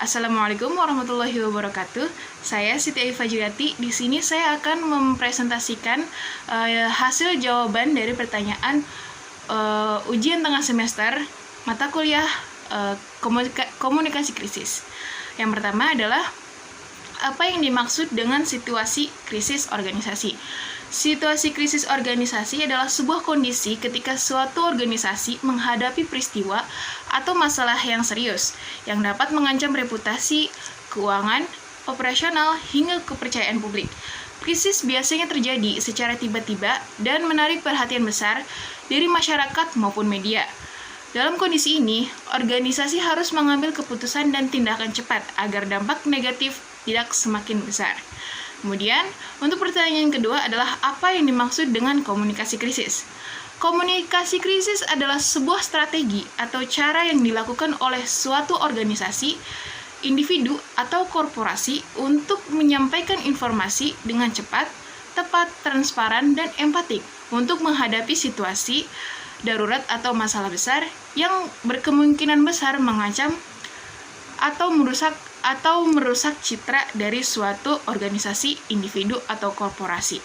Assalamualaikum warahmatullahi wabarakatuh. Saya Siti Fajriati. Di sini saya akan mempresentasikan hasil jawaban dari pertanyaan ujian tengah semester mata kuliah komunikasi krisis. Yang pertama adalah apa yang dimaksud dengan situasi krisis organisasi. Situasi krisis organisasi adalah sebuah kondisi ketika suatu organisasi menghadapi peristiwa atau masalah yang serius yang dapat mengancam reputasi, keuangan, operasional, hingga kepercayaan publik. Krisis biasanya terjadi secara tiba-tiba dan menarik perhatian besar dari masyarakat maupun media. Dalam kondisi ini, organisasi harus mengambil keputusan dan tindakan cepat agar dampak negatif tidak semakin besar. Kemudian, untuk pertanyaan kedua adalah apa yang dimaksud dengan komunikasi krisis? Komunikasi krisis adalah sebuah strategi atau cara yang dilakukan oleh suatu organisasi, individu, atau korporasi untuk menyampaikan informasi dengan cepat, tepat, transparan, dan empatik untuk menghadapi situasi darurat atau masalah besar yang berkemungkinan besar mengancam atau merusak citra dari suatu organisasi, individu, atau korporasi.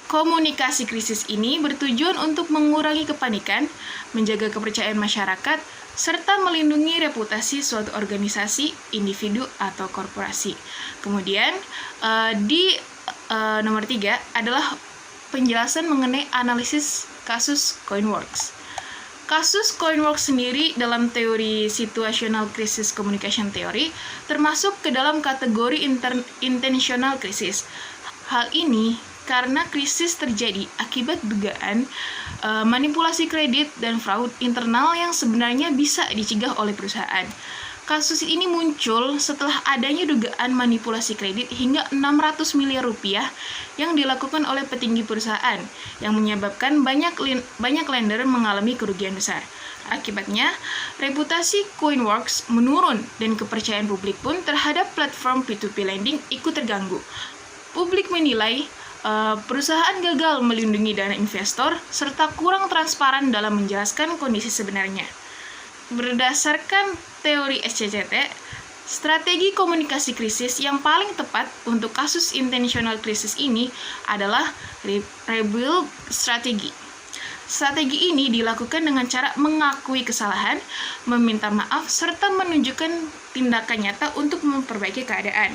Komunikasi krisis ini bertujuan untuk mengurangi kepanikan, menjaga kepercayaan masyarakat, serta melindungi reputasi suatu organisasi, individu, atau korporasi. Kemudian, di nomor 3 adalah penjelasan mengenai analisis kasus Coinworks. Kasus Coinworks sendiri dalam teori situational crisis communication theory termasuk ke dalam kategori intentional crisis. Hal ini karena krisis terjadi akibat dugaan manipulasi kredit dan fraud internal yang sebenarnya bisa dicegah oleh perusahaan. Kasus ini muncul setelah adanya dugaan manipulasi kredit hingga 600 miliar rupiah yang dilakukan oleh petinggi perusahaan yang menyebabkan banyak lender mengalami kerugian besar. Akibatnya, reputasi Coinworks menurun dan kepercayaan publik pun terhadap platform P2P lending ikut terganggu. Publik menilai perusahaan gagal melindungi dana investor serta kurang transparan dalam menjelaskan kondisi sebenarnya. Berdasarkan teori SCCT, strategi komunikasi krisis yang paling tepat untuk kasus intentional crisis ini adalah rebuild strategi. Strategi ini dilakukan dengan cara mengakui kesalahan, meminta maaf, serta menunjukkan tindakan nyata untuk memperbaiki keadaan.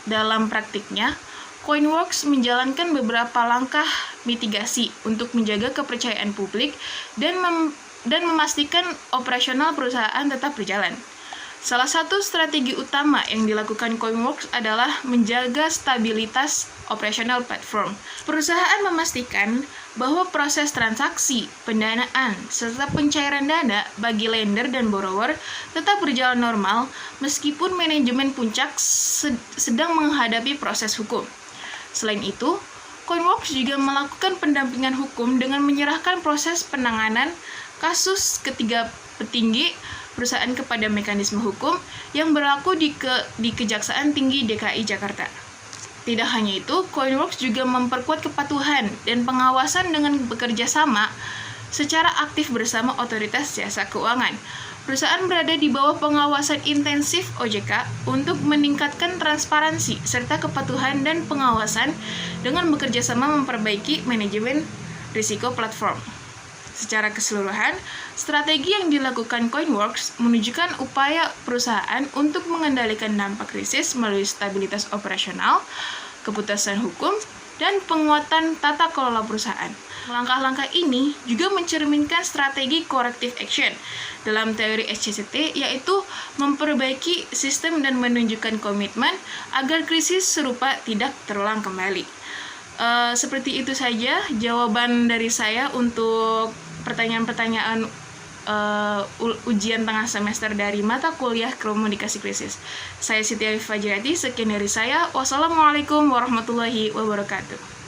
Dalam praktiknya, Coinworks menjalankan beberapa langkah mitigasi untuk menjaga kepercayaan publik dan memastikan operasional perusahaan tetap berjalan. Salah satu strategi utama yang dilakukan Coinworks adalah menjaga stabilitas operasional platform. Perusahaan memastikan bahwa proses transaksi, pendanaan, serta pencairan dana bagi lender dan borrower tetap berjalan normal meskipun manajemen puncak sedang menghadapi proses hukum. Selain itu, Coinworks juga melakukan pendampingan hukum dengan menyerahkan proses penanganan kasus ketiga petinggi perusahaan kepada mekanisme hukum yang berlaku di Kejaksaan Tinggi DKI Jakarta. Tidak hanya itu, Coinworks juga memperkuat kepatuhan dan pengawasan dengan bekerja sama secara aktif bersama otoritas jasa keuangan. Perusahaan berada di bawah pengawasan intensif OJK untuk meningkatkan transparansi serta kepatuhan dan pengawasan dengan bekerja sama memperbaiki manajemen risiko platform. Secara keseluruhan, strategi yang dilakukan Coinworks menunjukkan upaya perusahaan untuk mengendalikan dampak krisis melalui stabilitas operasional, keputusan hukum, dan penguatan tata kelola perusahaan. Langkah-langkah ini juga mencerminkan strategi corrective action dalam teori SCCT, yaitu memperbaiki sistem dan menunjukkan komitmen agar krisis serupa tidak terulang kembali. Seperti itu saja jawaban dari saya untuk pertanyaan-pertanyaan ujian tengah semester dari mata kuliah komunikasi krisis. Saya Siti Fajriati, sekian dari saya. Wassalamualaikum warahmatullahi wabarakatuh.